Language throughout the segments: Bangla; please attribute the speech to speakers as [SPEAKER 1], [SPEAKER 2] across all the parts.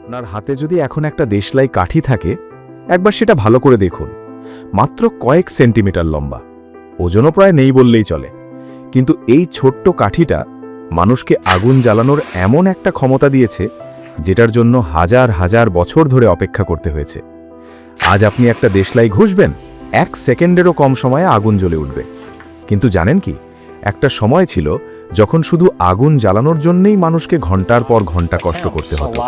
[SPEAKER 1] আপনার হাতে যদি এখন একটা দেশলাই কাঠি থাকে, একবার সেটা ভালো করে দেখুন। মাত্র কয়েক সেন্টিমিটার লম্বা, ওজনও প্রায় নেই বললেই চলে। কিন্তু এই ছোট্ট কাঠিটা মানুষকে আগুন জ্বালানোর এমন একটা ক্ষমতা দিয়েছে, যেটার জন্য হাজার হাজার বছর ধরে অপেক্ষা করতে হয়েছে। আজ আপনি একটা দেশলাই ঘষবেন, 1 সেকেন্ডেরও কম সময়ে আগুন জ্বলে উঠবে। কিন্তু জানেন কি, একটা সময় ছিল যখন শুধু আগুন জ্বালানোর জন্যই মানুষকে ঘন্টার পর ঘন্টা কষ্ট করতে হতো।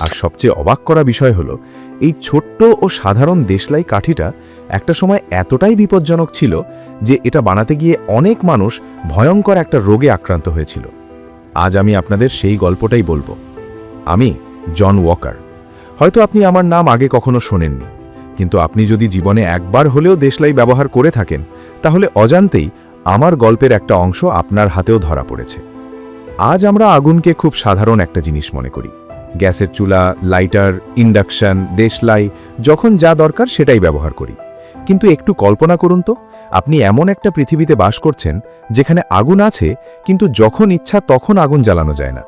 [SPEAKER 1] আর সবচেয়ে অবাক করা বিষয় হলো, এই ছোট্ট ও সাধারণ দেশলাই কাঠিটা একটা সময় এতটাই বিপজ্জনক ছিল যে এটা বানাতে গিয়ে অনেক মানুষ ভয়ঙ্কর একটা রোগে আক্রান্ত হয়েছিল। আজ আমি আপনাদের সেই গল্পটাই বলবো। আমি জন ওয়াকার। হয়তো আপনি আমার নাম আগে কখনো শোনেননি, কিন্তু আপনি যদি জীবনে একবার হলেও দেশলাই ব্যবহার করে থাকেন, তাহলে অজান্তেই আমার গল্পের একটা অংশ আপনার হাতেও ধরা পড়েছে। আজ আমরা আগুনকে খুব সাধারণ একটা জিনিস মনে করি। গ্যাসের চুলা, লাইটার, ইন্ডাকশন, দেশলাই, যখন যা দরকার সেটাই ব্যবহার করি। কিন্তু একটু কল্পনা করুন তো, আপনি এমন একটা পৃথিবীতে বাস করছেন যেখানে আগুন আছে, কিন্তু যখন ইচ্ছা তখন আগুন জ্বালানো যায় না।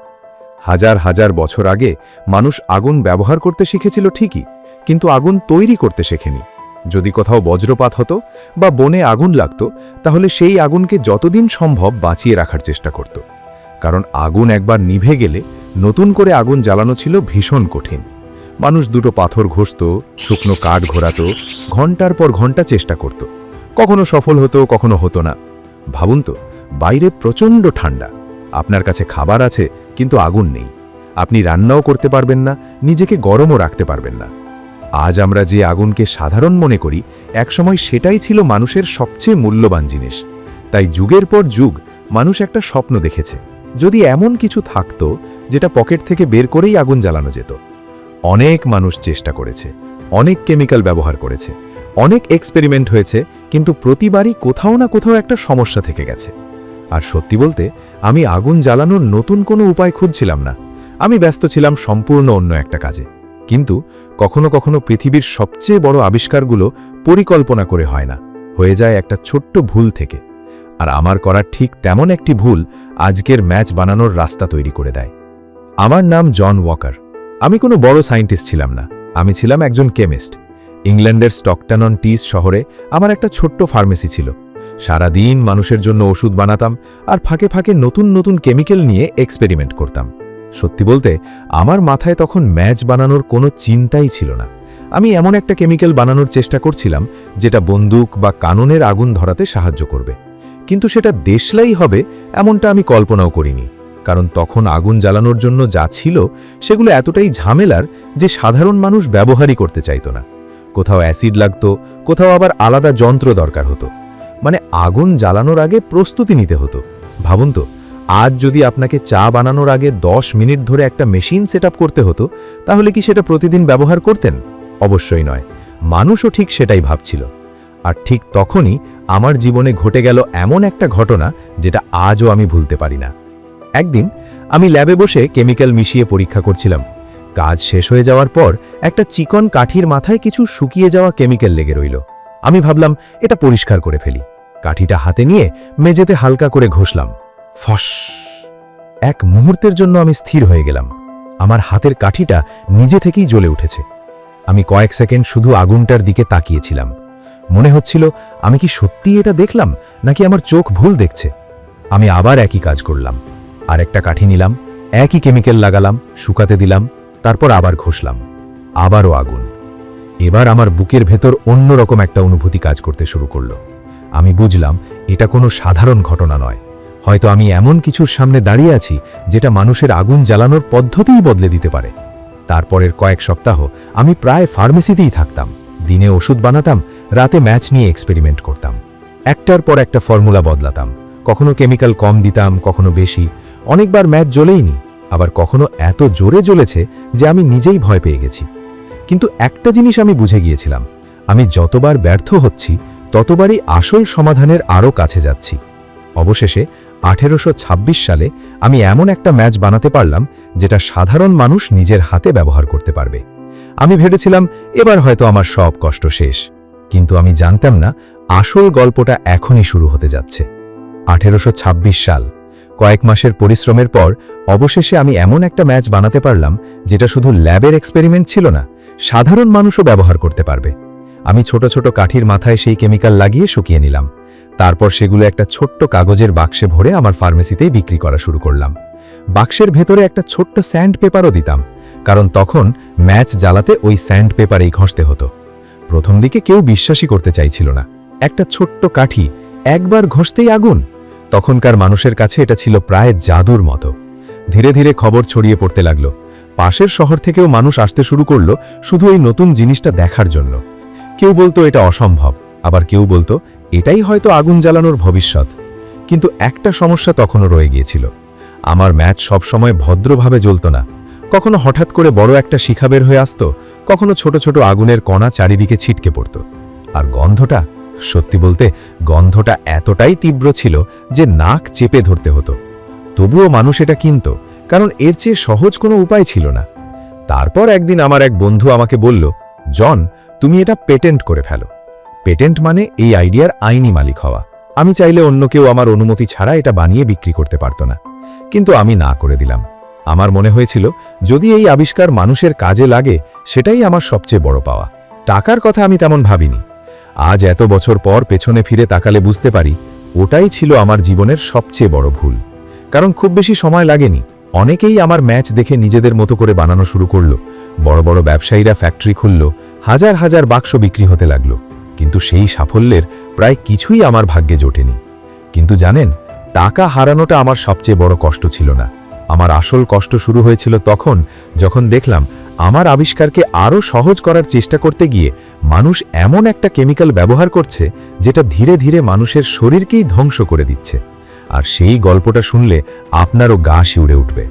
[SPEAKER 1] হাজার হাজার বছর আগে মানুষ আগুন ব্যবহার করতে শিখেছিল ঠিকই, কিন্তু আগুন তৈরি করতে শেখেনি। যদি কোথাও বজ্রপাত হতো বা বনে আগুন লাগত, তাহলে সেই আগুনকে যতদিন সম্ভব বাঁচিয়ে রাখার চেষ্টা করত। কারণ আগুন একবার নিভে গেলে নতুন করে আগুন জ্বালানো ছিল ভীষণ কঠিন। মানুষ দুটো পাথর ঘষত, শুকনো কাঠ ঘোরাত, ঘন্টার পর ঘন্টা চেষ্টা করত। কখনো সফল হতো, কখনো হতো না। ভাবুন তো, বাইরে প্রচণ্ড ঠান্ডা, আপনার কাছে খাবার আছে কিন্তু আগুন নেই। আপনি রান্নাও করতে পারবেন না, নিজেকে গরমও রাখতে পারবেন না। আজ আমরা যে আগুনকে সাধারণ মনে করি, একসময় সেটাই ছিল মানুষের সবচেয়ে মূল্যবান জিনিস। তাই যুগের পর যুগ মানুষ একটা স্বপ্ন দেখেছে, যদি এমন কিছু থাকতো যেটা পকেট থেকে বের করেই আগুন জ্বালানো যেত। অনেক মানুষ চেষ্টা করেছে, অনেক কেমিক্যাল ব্যবহার করেছে, অনেক এক্সপেরিমেন্ট হয়েছে, কিন্তু প্রতিবারই কোথাও না কোথাও একটা সমস্যা থেকে গেছে। আর সত্যি বলতে, আমি আগুন জ্বালানোর নতুন কোনো উপায় খুঁজছিলাম না। আমি ব্যস্ত ছিলাম সম্পূর্ণ অন্য একটা কাজে। কিন্তু কখনো কখনো পৃথিবীর সবচেয়ে বড় আবিষ্কারগুলো পরিকল্পনা করে হয় না, হয়ে যায় একটা ছোট্ট ভুল থেকে। আর আমার করা ঠিক তেমন একটি ভুল আজকের ম্যাচ বানানোর রাস্তা তৈরি করে দেয়। আমার নাম জন ওয়াকার। আমি কোনো বড় সায়েন্টিস্ট ছিলাম না, আমি ছিলাম একজন কেমিস্ট। ইংল্যান্ডের স্টকটন-অন-টিস শহরে আমার একটা ছোট্ট ফার্মেসি ছিল। সারাদিন মানুষের জন্য ওষুধ বানাতাম, আর ফাঁকে ফাঁকে নতুন নতুন কেমিক্যাল নিয়ে এক্সপেরিমেন্ট করতাম। সত্যি বলতে, আমার মাথায় তখন ম্যাচ বানানোর কোনো চিন্তাই ছিল না। আমি এমন একটা কেমিক্যাল বানানোর চেষ্টা করছিলাম যেটা বন্দুক বা কাননের আগুন ধরাতে সাহায্য করবে। কিন্তু সেটা দেশলাই হবে এমনটা আমি কল্পনাও করিনি, কারণ তখন আগুন জ্বালানোর জন্য যা ছিল সেগুলো এতটাই ঝামেলার যে সাধারণ মানুষ ব্যবহারই করতে চাইতো না। কোথাও অ্যাসিড লাগতো, কোথাও আবার আলাদা যন্ত্র দরকার হতো। মানে আগুন জ্বালানোর আগে প্রস্তুতি নিতে হতো। ভাবুন তো, আজ যদি আপনাকে চা বানানোর আগে 10 মিনিট ধরে একটা মেশিন সেট করতে হতো, তাহলে কি সেটা প্রতিদিন ব্যবহার করতেন? অবশ্যই নয়। মানুষও ঠিক সেটাই ভাবছিল। আর ঠিক তখনই আমার জীবনে ঘটে গেল এমন একটা ঘটনা যেটা আজও আমি ভুলতে পারি না। একদিন আমি ল্যাবে বসে কেমিক্যাল মিশিয়ে পরীক্ষা করছিলাম। কাজ শেষ হয়ে যাওয়ার পর একটা চিকন কাঠির মাথায় কিছু শুকিয়ে যাওয়া কেমিক্যাল লেগে রইল। আমি ভাবলাম এটা পরিষ্কার করে ফেলি। কাঠিটা হাতে নিয়ে মেঝেতে হালকা করে ঘষলাম। ফস! এক মুহূর্তের জন্য আমি স্থির হয়ে গেলাম। আমার হাতের কাঠিটা নিজে থেকেই জ্বলে উঠেছে। আমি কয়েক সেকেন্ড শুধু আগুনটার দিকে তাকিয়েছিলাম। মনে হচ্ছিল, আমি কি সত্যিই এটা দেখলাম, নাকি আমার চোখ ভুল দেখছে? আমি আবার একই কাজ করলাম। আরেকটা কাঠি নিলাম, একই কেমিক্যাল লাগালাম, শুকাতে দিলাম, তারপর আবার ঘষলাম। আবারও আগুন। এবার আমার বুকের ভেতর অন্যরকম একটা অনুভূতি কাজ করতে শুরু করলো। আমি বুঝলাম এটা কোনো সাধারণ ঘটনা নয়। হয়তো আমি এমন কিছুর সামনে দাঁড়িয়ে আছি যেটা মানুষের আগুন জ্বালানোর পদ্ধতিই বদলে দিতে পারে। তারপরের কয়েক সপ্তাহ আমি প্রায় ফার্মেসিতেই থাকতাম। দিনে ওষুধ বানাতাম, রাতে ম্যাচ নিয়ে এক্সপেরিমেন্ট করতাম। একটার পর একটা ফর্মুলা বদলাতাম। কখনো কেমিক্যাল কম দিতাম, কখনো বেশি। অনেকবার ম্যাচ জ্বলেইনি, আবার কখনো এত জোরে জ্বলেছে যে আমি নিজেই ভয় পেয়ে গেছি। কিন্তু একটা জিনিস আমি বুঝে গিয়েছিলাম, আমি যতবার ব্যর্থ হচ্ছি ততবারই আসল সমাধানের আরও কাছে যাচ্ছি। অবশেষে 1826 সালে আমি এমন একটা ম্যাচ বানাতে পারলাম যেটা সাধারণ মানুষ নিজের হাতে ব্যবহার করতে পারবে। আমি ভেবেছিলাম এবার হয়তো আমার সব কষ্ট শেষ, কিন্তু আমি জানতাম না আসল গল্পটা এখনই শুরু হতে যাচ্ছে। 1826 সাল। কয়েক মাসের পরিশ্রমের পর অবশেষে আমি এমন একটা ম্যাচ বানাতে পারলাম যেটা শুধু ল্যাবের এক্সপেরিমেন্ট ছিল না, সাধারণ মানুষও ব্যবহার করতে পারবে। আমি ছোট ছোট কাঠির মাথায় সেই কেমিক্যাল লাগিয়ে শুকিয়ে নিলাম। তারপর সেগুলো একটা ছোট্ট কাগজের বাক্সে ভরে আমার ফার্মেসিতেই বিক্রি করা শুরু করলাম। বাক্সের ভেতরে একটা ছোট্ট স্যান্ড পেপারও দিতাম, কারণ তখন ম্যাচ জ্বালাতে ওই স্যান্ড পেপারেই ঘষতে হতো। প্রথম দিকে কেউ বিশ্বাসই করতে চাইছিল না, একটা ছোট্ট কাঠি একবার ঘষতেই আগুন। তখনকার মানুষের কাছে এটা ছিল প্রায় জাদুর মতো। ধীরে ধীরে খবর ছড়িয়ে পড়তে লাগলো। পাশের শহর থেকেও মানুষ আসতে শুরু করলো শুধু এই নতুন জিনিসটা দেখার জন্য। কেউ বলতো এটা অসম্ভব, আবার কেউ বলতো এটাই হয়তো আগুন জ্বালানোর ভবিষ্যৎ। কিন্তু একটা সমস্যা তখনও রয়ে গিয়েছিল। আমার ম্যাচ সবসময় ভদ্রভাবে জ্বলত না। কখনো হঠাৎ করে বড় একটা শিখা বের হয়ে আসতো, কখনো ছোট ছোট আগুনের কণা চারিদিকে ছিটকে পড়ত। আর গন্ধটা, সত্যি বলতে গন্ধটা এতটাই তীব্র ছিল যে নাক চেপে ধরতে হতো। তবুও মানুষ এটা কিনত, কারণ এর চেয়ে সহজ কোনো উপায় ছিল না। তারপর একদিন আমার এক বন্ধু আমাকে বলল, জন, তুমি এটা পেটেন্ট করে ফেলো। পেটেন্ট মানে এই আইডিয়ার আইনি মালিক হওয়া। আমি চাইলে অন্য কেউ আমার অনুমতি ছাড়া এটা বানিয়ে বিক্রি করতে পারত না, কিন্তু আমি না করে দিলাম। আমার মনে হয়েছিল যদি এই আবিষ্কার মানুষের কাজে লাগে সেটাই আমার সবচেয়ে বড় পাওয়া। টাকার কথা আমি তেমন ভাবিনি। আজ এত বছর পর পেছনে ফিরে তাকালে বুঝতে পারি ওটাই ছিল আমার জীবনের সবচেয়ে বড় ভুল। কারণ খুব বেশি সময় লাগেনি, অনেকেই আমার ম্যাচ দেখে নিজেদের মতো করে বানানো শুরু করলো। বড় বড় ব্যবসায়ীরা ফ্যাক্টরি খুলল, হাজার হাজার বাক্স বিক্রি হতে লাগলো। কিন্তু সেই সাফল্যের প্রায় কিছুই আমার ভাগ্যে জোটেনি। কিন্তু জানেন, টাকা হারানোটা আমার সবচেয়ে বড় কষ্ট ছিল না। আমার আসল কষ্ট শুরু হয়েছিল তখন যখন দেখলাম আমার আবিষ্কারকে আরও সহজ করার চেষ্টা করতে গিয়ে মানুষ এমন একটা কেমিক্যাল ব্যবহার করছে যেটা ধীরে ধীরে মানুষের শরীরকেই ধ্বংস করে দিচ্ছে। আর সেই গল্পটা শুনলে আপনারও গা শিউরে উঠবে।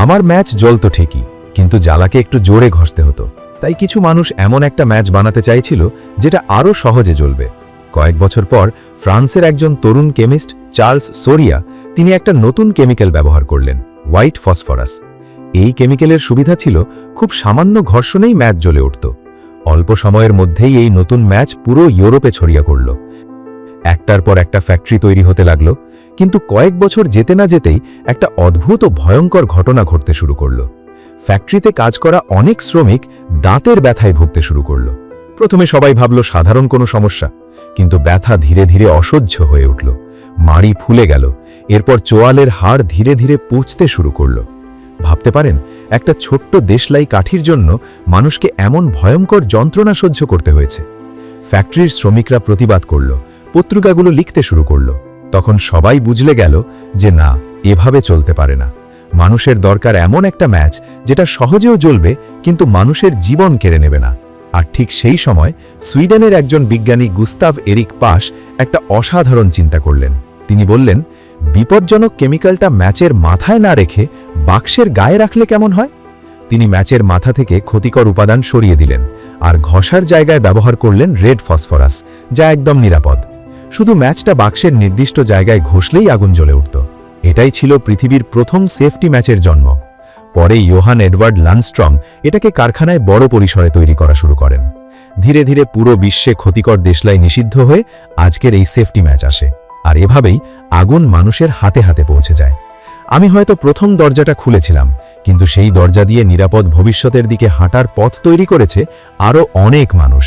[SPEAKER 1] আমার ম্যাচ জ্বলত ঠিকই, কিন্তু জ্বালাকে একটু জোরে ঘষতে হতো। তাই কিছু মানুষ এমন একটা ম্যাচ বানাতে চাইছিল যেটা আরও সহজে জ্বলবে। কয়েক বছর পর ফ্রান্সের একজন তরুণ কেমিস্ট চার্লস সোরিয়া, তিনি একটা নতুন কেমিক্যাল ব্যবহার করলেন, হোয়াইট ফসফরাস। এই কেমিক্যালের সুবিধা ছিল খুব সামান্য ঘর্ষণেই ম্যাচ জ্বলে উঠত। অল্প সময়ের মধ্যেই এই নতুন ম্যাচ পুরো ইউরোপে ছড়িয়ে পড়ল। একটার পর একটা ফ্যাক্টরি তৈরি হতে লাগলো। কিন্তু কয়েক বছর যেতে না যেতেই একটা অদ্ভুত ও ভয়ঙ্কর ঘটনা ঘটতে শুরু করল। ফ্যাক্টরিতে কাজ করা অনেক শ্রমিক দাঁতের ব্যথায় ভুগতে শুরু করল। প্রথমে সবাই ভাবল সাধারণ কোনো সমস্যা, কিন্তু ব্যথা ধীরে ধীরে অসহ্য হয়ে উঠল। মাড়ি ফুলে গেল, এরপর চোয়ালের হাড় ধীরে ধীরে পুঁছতে শুরু করল। ভাবতে পারেন, একটা ছোট্ট দেশলাই কাঠির জন্য মানুষকে এমন ভয়ঙ্কর যন্ত্রণা সহ্য করতে হয়েছে। ফ্যাক্টরির শ্রমিকরা প্রতিবাদ করল, পত্রিকাগুলো লিখতে শুরু করল। তখন সবাই বুঝলে গেল যে না, এভাবে চলতে পারে না। মানুষের দরকার এমন একটা ম্যাচ যেটা সহজেও জ্বলবে কিন্তু মানুষের জীবন কেড়ে নেবে না। আর ঠিক সেই সময় সুইডেনের একজন বিজ্ঞানী গুস্তাভ এরিক পাশ একটা অসাধারণ চিন্তা করলেন। তিনি বললেন, বিপজ্জনক কেমিক্যালটা ম্যাচের মাথায় না রেখে বাক্সের গায়ে রাখলে কেমন হয়? তিনি ম্যাচের মাথা থেকে ক্ষতিকর উপাদান সরিয়ে দিলেন আর ঘষার জায়গায় ব্যবহার করলেন রেড ফসফরাস, যা একদম নিরাপদ। শুধু ম্যাচটা বাক্সের নির্দিষ্ট জায়গায় ঘষলেই আগুন জ্বলে উঠত। এটাই ছিল পৃথিবীর প্রথম সেফটি ম্যাচের জন্ম। পরে ইয়োহান এডওয়ার্ড লান্ডস্ট্রম এটাকে কারখানায় বড় পরিসরে তৈরি করা শুরু করেন। ধীরে ধীরে পুরো বিশ্বে ক্ষতিকর দেশলাই নিষিদ্ধ হয়ে আজকের এই সেফটি ম্যাচ আসে। আর এভাবেই আগুন মানুষের হাতে হাতে পৌঁছে যায়। আমি হয়তো প্রথম দরজাটা খুলেছিলাম, কিন্তু সেই দরজা দিয়ে নিরাপদ ভবিষ্যতের দিকে হাঁটার পথ তৈরি করেছে আরও অনেক মানুষ।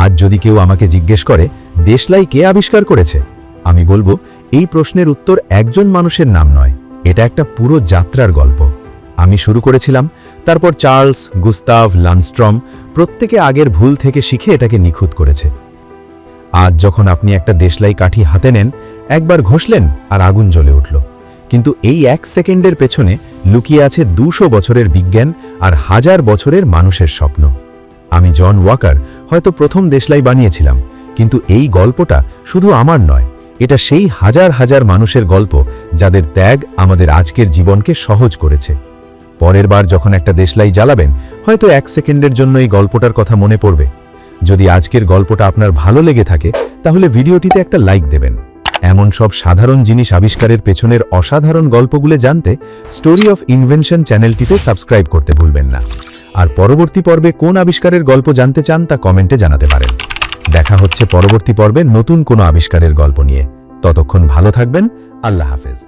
[SPEAKER 1] আজ যদি কেউ আমাকে জিজ্ঞেস করে দেশলাই কে আবিষ্কার করেছে, আমি বলবো এই প্রশ্নের উত্তর একজন মানুষের নাম নয়, এটা একটা পুরো যাত্রার গল্প। আমি শুরু করেছিলাম, তারপর চার্লস, গুস্তাভ, লান্ডস্ট্রম প্রত্যেকে আগের ভুল থেকে শিখে এটাকে নিখুঁত করেছে। আজ যখন আপনি একটা দেশলাই কাঠি হাতে নেন, একবার ঘষলেন আর আগুন জ্বলে উঠল। কিন্তু এই 1 সেকেন্ডের পেছনে লুকিয়ে আছে 200 বছরের বিজ্ঞান আর 1000 বছরের মানুষের স্বপ্ন। আমি জন ওয়াকার হয়তো প্রথম দেশলাই বানিয়েছিলাম, কিন্তু এই গল্পটা শুধু আমার নয়, এটা সেই হাজার হাজার মানুষের গল্প যাদের ত্যাগ আমাদের আজকের জীবনকে সহজ করেছে। পরের বার যখন একটা দেশলাই জ্বালাবেন, হয়তো 1 সেকেন্ডের জন্য এই গল্পটার কথা মনে পড়বে। যদি আজকের গল্পটা আপনার ভালো লেগে থাকে, তাহলে ভিডিওটিতে একটা লাইক দেবেন। এমন সব সাধারণ জিনিস আবিষ্কারের পেছনের অসাধারণ গল্পগুলো জানতে স্টোরি অফ ইনভেনশন চ্যানেলটিতে সাবস্ক্রাইব করতে ভুলবেন না। আর পরবর্তী পর্বে কোন আবিষ্কারের গল্প জানতে চান তা কমেন্টে জানাতে পারেন। দেখা হচ্ছে পরবর্তী পর্বে নতুন কোনো আবিষ্কারের গল্প নিয়ে। ততক্ষণ ভালো থাকবেন। আল্লাহ হাফেজ।